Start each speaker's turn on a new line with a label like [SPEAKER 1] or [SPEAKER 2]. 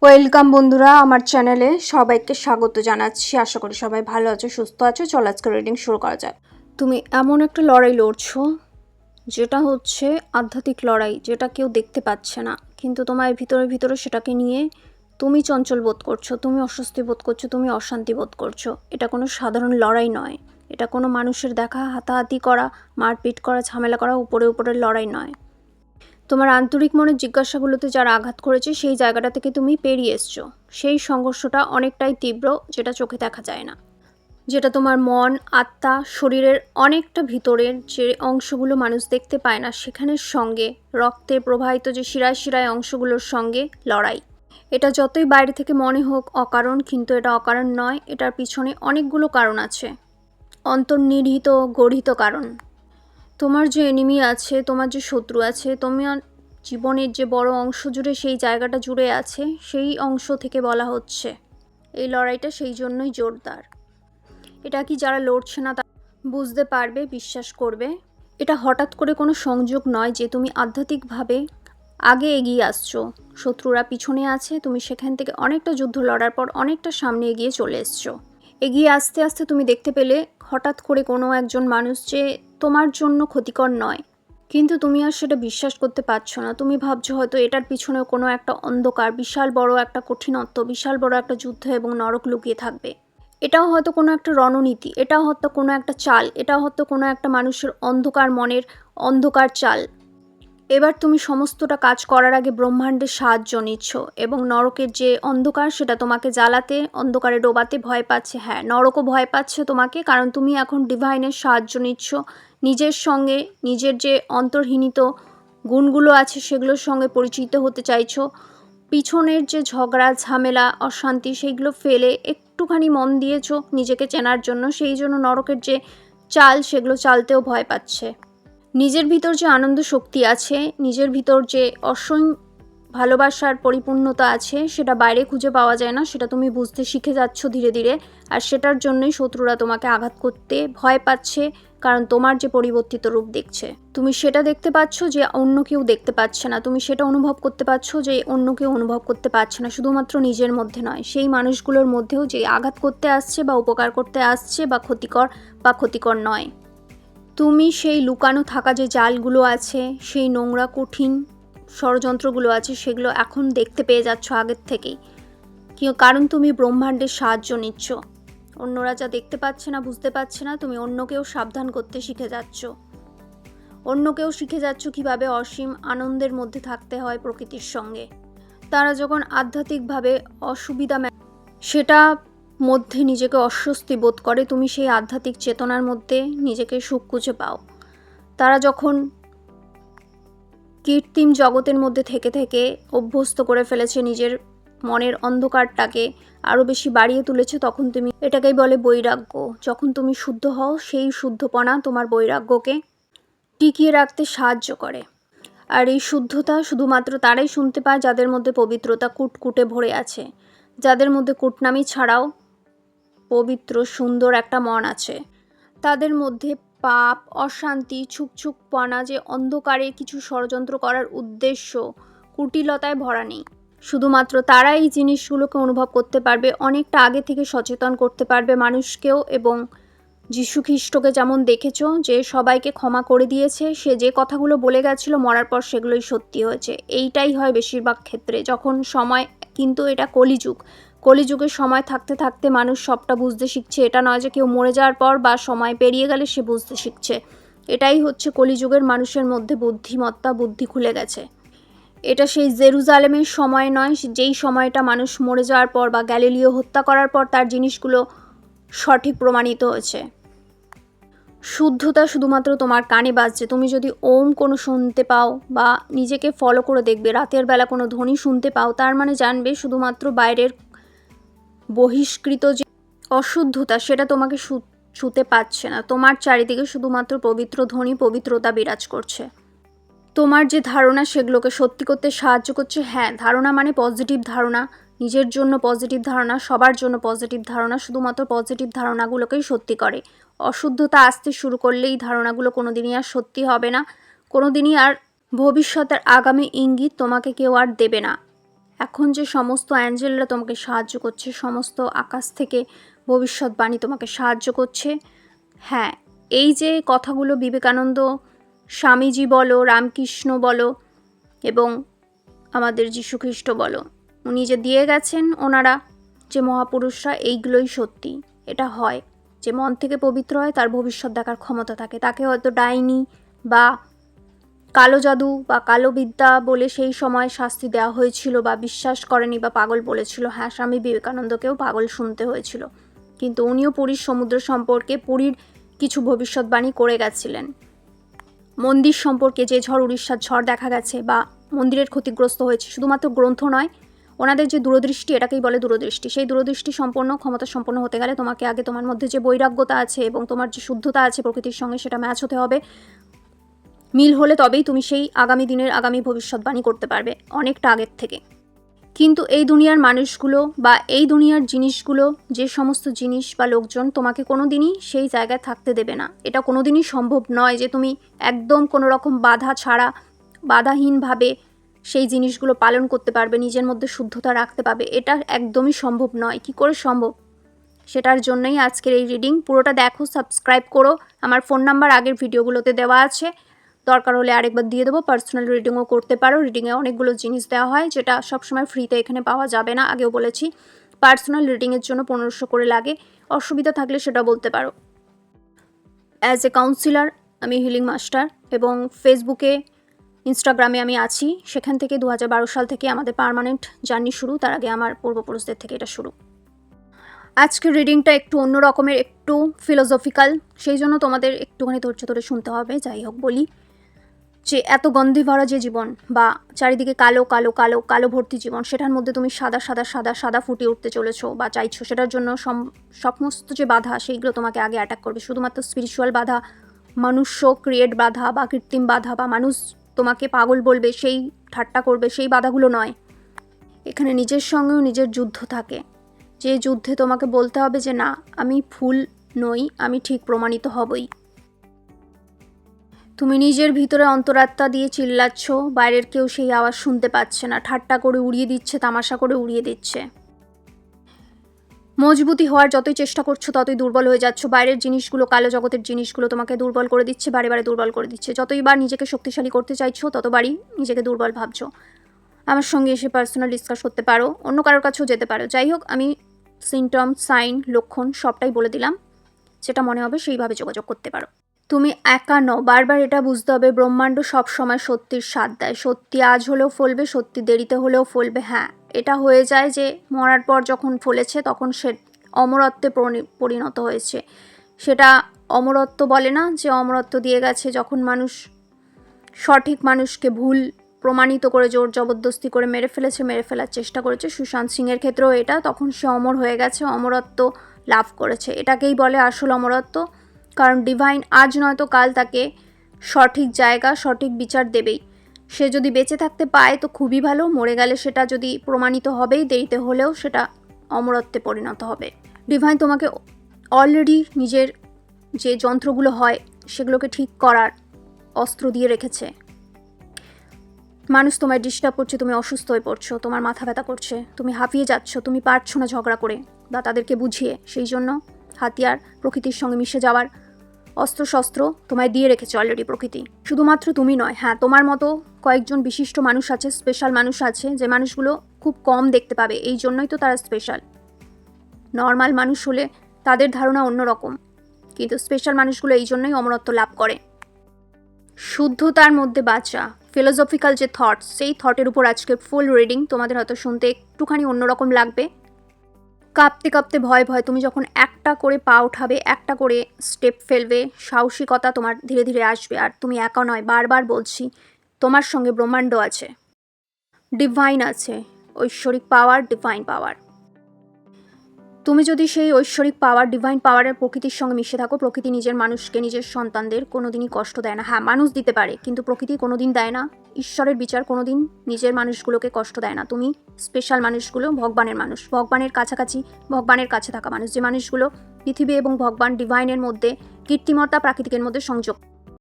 [SPEAKER 1] Welcome বন্ধুরা, আমার চ্যানেলে সবাইকে স্বাগত জানাচ্ছি। আশা করি সবাই ভালো আছো, সুস্থ আছো। চলো আজকে রিডিং শুরু করা যাক। তুমি এমন একটা লড়াই লড়ছো যেটা হচ্ছে আধ্যাত্মিক লড়াই, যেটা কেউ দেখতে পাচ্ছে না, কিন্তু তোমার ভিতরে ভিতরে সেটাকে নিয়ে তুমি চঞ্চল বোধ করছো, তুমি অস্বস্তি বোধ করছো, তুমি অশান্তি বোধ করছো। এটা কোনো সাধারণ লড়াই নয়, এটা কোনো মানুষের দেখা হাতাহাতি করা, মারপিট করা, ঝামেলা করা, উপরে উপরে লড়াই নয়। তোমার আন্তরিক মনের জিজ্ঞাসাগুলোতে যারা আঘাত করেছে সেই জায়গাটা থেকে তুমি পেরিয়ে এসছো। সেই সংঘর্ষটা অনেকটাই তীব্র, যেটা চোখে দেখা যায় না, যেটা তোমার মন, আত্মা, শরীরের অনেকটা ভিতরের যে অংশগুলো মানুষ দেখতে পায় না সেখানের সঙ্গে, রক্তে প্রবাহিত যে শিরায় শিরায় অংশগুলোর সঙ্গে লড়াই। এটা যতই বাইরে থেকে মনে হোক অকারণ, কিন্তু এটা অকারণ নয়। এটার পিছনে অনেকগুলো কারণ আছে, অন্তর্নিহিত গর্হিত কারণ। তোমার যে এনিমি আছে, তোমার যে শত্রু আছে, তোমার জীবনের যে বড় অংশ জুড়ে সেই জায়গাটা জুড়ে আছে, সেই অংশ থেকে বলা হচ্ছে এই লড়াইটা সেই জন্যই জোরদার। এটা কি যারা লড়ছে না তারা বুঝতে পারবে, বিশ্বাস করবে। এটা হঠাৎ করে কোনো সংযোগ নয় যে তুমি আধ্যাত্মিকভাবে আগে এগিয়ে আসছো, শত্রুরা পিছনে আছে, তুমি সেখান থেকে অনেকটা যুদ্ধ লড়ার পর অনেকটা সামনে এগিয়ে চলে এসছো। এগিয়ে আস্তে আস্তে তুমি দেখতে পেলে হঠাৎ করে কোনো একজন মানুষ যে তোমার জন্য ক্ষতিকর নয়, কিন্তু তুমি আর সেটা বিশ্বাস করতে পারছো না। তুমি ভাবছো হয়তো এটার পিছনেও কোনো একটা অন্ধকার, বিশাল বড় একটা কঠিনত্ব, বিশাল বড় একটা যুদ্ধ এবং নরক লুকিয়ে থাকবে। এটাও হয়তো কোনো একটা রণনীতি, এটাও হয়তো কোনো একটা চাল, এটাও হয়তো কোনো একটা মানুষের অন্ধকার মনের অন্ধকার চাল। এবার তুমি সমস্তটা কাজ করার আগে ব্রহ্মাণ্ডের সাহায্য নিচ্ছ, এবং নরকের যে অন্ধকার সেটা তোমাকে জ্বালাতে, অন্ধকারে ডোবাতে ভয় পাচ্ছে। হ্যাঁ, নরকও ভয় পাচ্ছে তোমাকে, কারণ তুমি এখন ডিভাইনের সাহায্য নিচ্ছ। নিজের সঙ্গে, নিজের যে অন্তর্হিনিত গুণগুলো আছে সেগুলোর সঙ্গে পরিচিত হতে চাইছো। পিছনের যে ঝগড়া, ঝামেলা, অশান্তি সেইগুলো ফেলে একটুখানি মন দিয়েছো নিজেকে চেনার জন্য। সেই জন্য নরকের যে চাল সেগুলো চালতেও ভয় পাচ্ছে। নিজের ভিতর যে আনন্দ শক্তি আছে, নিজের ভিতর যে অসীম ভালোবাসার পরিপূর্ণতা আছে, সেটা বাইরে খুঁজে পাওয়া যায় না। সেটা তুমি বুঝতে শিখে যাচ্ছ ধীরে ধীরে। আর সেটার জন্যই শত্রুরা তোমাকে আঘাত করতে ভয় পাচ্ছে, কারণ তোমার যে পরিবর্তিত রূপ দেখছে, তুমি সেটা দেখতে পাচ্ছ যে অন্য কেউ দেখতে পাচ্ছে না। তুমি সেটা অনুভব করতে পারছো যে অন্য কেউ অনুভব করতে পারছে না। শুধুমাত্র নিজের মধ্যে নয়, সেই মানুষগুলোর মধ্যেও যে আঘাত করতে আসছে বা উপকার করতে আসছে বা ক্ষতিকর বা ক্ষতিকর নয়। তুমি সেই লুকানো থাকা যে জালগুলো আছে, সেই নোংরা কঠিন ষড়যন্ত্রগুলো আছে, সেগুলো এখন দেখতে পেয়ে যাচ্ছ আগের থেকেই। কারণ তুমি ব্রহ্মাণ্ডের সাহায্য নিচ্ছ। অন্যরা যা দেখতে পাচ্ছে না, বুঝতে পারছে না, তুমি অন্যকেও সাবধান করতে শিখে যাচ্ছ। অন্যকেও শিখে যাচ্ছ কীভাবে অসীম আনন্দের মধ্যে থাকতে হয় প্রকৃতির সঙ্গে। তারা যখন আধ্যাত্মিকভাবে অসুবিধা সেটা মধ্যে নিজেকে অস্বস্তি বোধ করে, তুমি সেই আধ্যাত্মিক চেতনার মধ্যে নিজেকে সুখ খুঁজে পাও। তারা যখন কৃত্রিম জগতের মধ্যে থেকে থেকে অভ্যস্ত করে ফেলেছে, নিজের মনের অন্ধকারটাকে আরও বেশি বাড়িয়ে তুলেছে, তখন তুমি এটাকেই বলে বৈরাগ্য। যখন তুমি শুদ্ধ হও, সেই শুদ্ধপনা তোমার বৈরাগ্যকে টিকিয়ে রাখতে সাহায্য করে। আর এই শুদ্ধতা শুধুমাত্র তারাই শুনতে পায় যাদের মধ্যে পবিত্রতা কুটকুটে ভরে আছে, যাদের মধ্যে কুটনামি ছাড়াও পবিত্র সুন্দর একটা মন আছে। তাদের মধ্যে পাপ, অশান্তি, ছুকছুকপনা, যে অন্ধকারে কিছু ষড়যন্ত্র করার উদ্দেশ্য, কুটিলতায় ভরা নেই। শুধুমাত্র তারা এই জিনিসগুলোকে অনুভব করতে পারবে, অনেকটা আগে থেকে সচেতন করতে পারবে মানুষকেও। এবং যীশু খ্রিস্টকে যেমন দেখেছ যে সবাইকে ক্ষমা করে দিয়েছে, সে যে কথাগুলো বলে গেছিল মরার পর সেগুলোই সত্যি হয়েছে। এইটাই হয় বেশিরভাগ ক্ষেত্রে যখন সময়, কিন্তু এটা কলিযুগ। কলিযুগের সময় থাকতে থাকতে মানুষ সবটা বুঝতে শিখছে। এটা নয় যে কেউ মরে যাওয়ার পর বা সময় পেরিয়ে গেলে সে বুঝতে শিখছে। এটাই হচ্ছে কলিযুগের মানুষের মধ্যে বুদ্ধিমত্তা, বুদ্ধি খুলে গেছে। এটা সেই জেরুজালেমের সময় নয়, যেই সময়টা মানুষ মরে যাওয়ার পর বা গ্যালিলিও হত্যা করার পর তার জিনিসগুলো সঠিক প্রমাণিত হয়েছে। শুদ্ধতা শুধুমাত্র তোমার কানে বাজছে। তুমি যদি ওম কোনো শুনতে পাও বা নিজেকে ফলো করে দেখবে, রাতের বেলা কোনো ধ্বনি শুনতে পাও, তার মানে জানবে শুধুমাত্র বাইরের বহিষ্কৃত যে অশুদ্ধতা সেটা তোমাকে ছুতে পারছে না। তোমার চারিদিকে শুধুমাত্র পবিত্র ধ্বনি, পবিত্রতা বিরাজ করছে। তোমার যে ধারণা সেগুলোকে সত্যি করতে সাহায্য করছে। হ্যাঁ, ধারণা মানে পজিটিভ ধারণা, নিজের জন্য পজিটিভ ধারণা, সবার জন্য পজিটিভ ধারণা, শুধুমাত্র পজিটিভ ধারণাগুলোকেই সত্যি করে। অশুদ্ধতা আসতে শুরু করলেই ধারণাগুলো কোনোদিনই আর সত্যি হবে না, কোনোদিনই আর ভবিষ্যতের আগামী ইঙ্গিত তোমাকে কেউ আর দেবে না। এখন যে সমস্ত অ্যাঞ্জেলরা তোমাকে সাহায্য করছে, সমস্ত আকাশ থেকে ভবিষ্যৎবাণী তোমাকে সাহায্য করছে। হ্যাঁ, এই যে কথাগুলো বিবেকানন্দ, স্বামীজি বলো, রামকৃষ্ণ বলো এবং আমাদের যীশুখ্রিস্ট বলো, উনি যে দিয়ে গেছেন ওনারা যে মহাপুরুষরা, এইগুলোই সত্যি। এটা হয় যে মন থেকে পবিত্র হয় তার ভবিষ্যৎ দেখার ক্ষমতা থাকে। তাকে হয়তো ডাইনি বা কালো জাদু বা কালো বিদ্যা বলে সেই সময় শাস্তি দেওয়া হয়েছিল বা বিশ্বাস করেনি বা পাগল বলেছিল। হ্যাঁ, স্বামী বিবেকানন্দকেও পাগল শুনতে হয়েছিল, কিন্তু উনিও পুরীর সমুদ্র সম্পর্কে পুরীর কিছু ভবিষ্যৎবাণী করে গেছিলেন। মন্দির সম্পর্কে যে ঝড়, উড়িষ্যার ঝড় দেখা গেছে বা মন্দিরের ক্ষতিগ্রস্ত হয়েছে, শুধুমাত্র গ্রন্থ নয়, ওনাদের যে দূরদৃষ্টি, এটাকেই বলে দূরদৃষ্টি। সেই দূরদৃষ্টি সম্পন্ন, ক্ষমতা সম্পন্ন হতে গেলে তোমাকে আগে তোমার মধ্যে যে বৈরাগ্যতা আছে এবং তোমার যে শুদ্ধতা আছে প্রকৃতির সঙ্গে, সেটা ম্যাচ হতে হবে। মিল হলে তবেই তুমি সেই আগামী দিনের আগামী ভবিষ্যৎবাণী করতে পারবে অনেকটা আগের থেকে। কিন্তু এই দুনিয়ার মানুষগুলো বা এই দুনিয়ার জিনিসগুলো, যে সমস্ত জিনিস বা লোকজন তোমাকে কোনো দিনই সেই জায়গায় থাকতে দেবে না। এটা কোনো দিনই সম্ভব নয় যে তুমি একদম কোনো রকম বাধা ছাড়া, বাধাহীনভাবে সেই জিনিসগুলো পালন করতে পারবে, নিজের মধ্যে শুদ্ধতা রাখতে পারবে। এটা একদমই সম্ভব নয়। কি করে সম্ভব? সেটার জন্যই আজকের এই রিডিং। পুরোটা দেখো, সাবস্ক্রাইব করো। আমার ফোন নাম্বার আগের ভিডিওগুলোতে দেওয়া আছে, দরকার হলে আরেকবার দিয়ে দেবো। পার্সোনাল রিডিংও করতে পারো। রিডিংয়ে অনেকগুলো জিনিস দেওয়া হয় যেটা সবসময় ফ্রিতে এখানে পাওয়া যাবে না। আগেও বলেছি, পার্সোনাল রিডিংয়ের জন্য 1500 করে লাগে। অসুবিধা থাকলে সেটা বলতে পারো। অ্যাজ এ কাউন্সিলার আমি হিলিং মাস্টার, এবং ফেসবুকে, ইনস্টাগ্রামে আমি আছি। সেখান থেকে 2012 সাল থেকে আমাদের পার্মানেন্ট জার্নি শুরু। তার আগে আমার পূর্বপুরুষদের থেকে এটা শুরু। আজকের রিডিংটা একটু অন্য রকমের, একটু ফিলোসফিক্যাল, সেই জন্য তোমাদের একটুখানি ধৈর্য ধরে শুনতে হবে। যাই হোক, বলি যে এত গন্ধে ভরা যে জীবন বা চারিদিকে কালো কালো কালো কালো ভর্তি জীবন, সেটার মধ্যে তুমি সাদা সাদা সাদা সাদা ফুটিয়ে উঠতে চলেছো বা চাইছো, সেটার জন্য সমস্ত যে বাধা, সেইগুলো তোমাকে আগে অ্যাটাক করবে। শুধুমাত্র স্পিরিচুয়াল বাধা, মনুষ্য ক্রিয়েট বাধা বা কৃত্রিম বাধা বা মানুষ তোমাকে পাগল বলবে, সেই ঠাট্টা করবে, সেই বাধাগুলো নয়। এখানে নিজের সঙ্গেও নিজের যুদ্ধ থাকে, যে যুদ্ধে তোমাকে বলতে হবে যে না, আমি ভুল নই, আমি ঠিক প্রমাণিত হবই। তুমি নিজের ভিতরে অন্তরাত্মা দিয়ে চিল্লাচ্ছ, বাইরের কেউ সেই আওয়াজ শুনতে পাচ্ছে না, ঠাট্টা করে উড়িয়ে দিচ্ছে, তামাশা করে উড়িয়ে দিচ্ছে। মজবুতি হওয়ার যতই চেষ্টা করছো ততই দুর্বল হয়ে যাচ্ছ। বাইরের জিনিসগুলো, কালো জগতের জিনিসগুলো তোমাকে দুর্বল করে দিচ্ছে, বারে বারে দুর্বল করে দিচ্ছে। যতইবার নিজেকে শক্তিশালী করতে চাইছো, ততবারই নিজেকে দুর্বল ভাবছো। আমার সঙ্গে এসে পার্সোনাল ডিসকাস করতে পারো, অন্য কারোর কাছেও যেতে পারো। যাই হোক, আমি সিমটম, সাইন, লক্ষণ সবটাই বলে দিলাম। যেটা মনে হবে সেইভাবে যোগাযোগ করতে পারো। তুমি একা নও, বারবার এটা বুঝতে হবে। ব্রহ্মাণ্ড সবসময় সত্যির স্বাদ দেয়। সত্যি আজ হলেও ফলবে, সত্যি দেরিতে হলেও ফলবে। হ্যাঁ, এটা হয়ে যায় যে মরার পর যখন ফলেছে তখন সে অমরত্বে পরিণত হয়েছে। সেটা অমরত্ব বলে না, যে অমরত্ব দিয়ে গেছে যখন মানুষ সঠিক মানুষকে ভুল প্রমাণিত করে জোর জবরদস্তি করে মেরে ফেলেছে, মেরে ফেলার চেষ্টা করেছে। সুশান্ত সিংয়ের ক্ষেত্রেও এটা, তখন সে অমর হয়ে গেছে, অমরত্ব লাভ করেছে। এটাকেই বলে আসল অমরত্ব। কারণ ডিভাইন আজ নয়তো কাল তাকে সঠিক জায়গা, সঠিক বিচার দেবেই। সে যদি বেঁচে থাকতে পায় তো খুবই ভালো, মরে গেলে সেটা যদি প্রমাণিত হবেই, দেরিতে হলেও সেটা অমরত্বে পরিণত হবে। ডিভাইন তোমাকে অলরেডি নিজের যে যন্ত্রগুলো হয় সেগুলোকে ঠিক করার অস্ত্র দিয়ে রেখেছে। মানুষ তোমায় ডিস্টার্ব করছে, তুমি অসুস্থ হয়ে পড়ছো, তোমার মাথা ব্যথা করছে, তুমি হাঁপিয়ে যাচ্ছ, তুমি পারছো না ঝগড়া করে বা তাদেরকে বুঝিয়ে। সেই জন্য হাতিয়ার, প্রকৃতির সঙ্গে মিশে যাওয়ার অস্ত্রশস্ত্র তোমায় দিয়ে রেখেছে অলরেডি প্রকৃতি। শুধুমাত্র তুমি নয়, হ্যাঁ, তোমার মতো কয়েকজন বিশিষ্ট মানুষ আছে, স্পেশাল মানুষ আছে, যে মানুষগুলো খুব কম দেখতে পাবে। এই জন্যই তো তারা স্পেশাল। নর্মাল মানুষ হলে তাদের ধারণা অন্যরকম, কিন্তু স্পেশাল মানুষগুলো এই জন্যই অমরত্ব লাভ করে। শুদ্ধতার মধ্যে বাঁচা, ফিলোসফিক্যাল যে থটস, সেই থটের উপর আজকে ফুল রিডিং। তোমাদের হয়তো শুনতে একটুখানি অন্যরকম লাগবে। কাঁপতে কাঁপতে ভয় ভয় তুমি যখন একটা করে পা উঠাবে, একটা করে স্টেপ ফেলবে, সাহসিকতা তোমার ধীরে ধীরে আসবে। আর তুমি একা নয়, বারবার বলছি, তোমার সঙ্গে ব্রহ্মাণ্ড আছে, ডিভাইন আছে, ঐশ্বরিক পাওয়ার, ডিভাইন পাওয়ার। তুমি যদি সেই ঐশ্বরিক পাওয়ার, ডিভাইন পাওয়ারের প্রকৃতির সঙ্গে মিশে থাকো, প্রকৃতি নিজের মানুষকে, নিজের সন্তানদের কোনোদিনই কষ্ট দেয় না। হ্যাঁ, মানুষ দিতে পারে, কিন্তু প্রকৃতি কোনোদিন দেয় না। ঈশ্বরের বিচার কোনোদিন নিজের মানুষগুলোকে কষ্ট দেয় না। তুমি স্পেশাল মানুষগুলো ভগবানের মানুষ, ভগবানের কাছাকাছি, ভগবানের কাছে থাকা মানুষ, যে মানুষগুলো পৃথিবী এবং ভগবান, ডিভাইনের মধ্যে, কৃত্রিমতা প্রাকৃতিকের মধ্যে সংযোগ।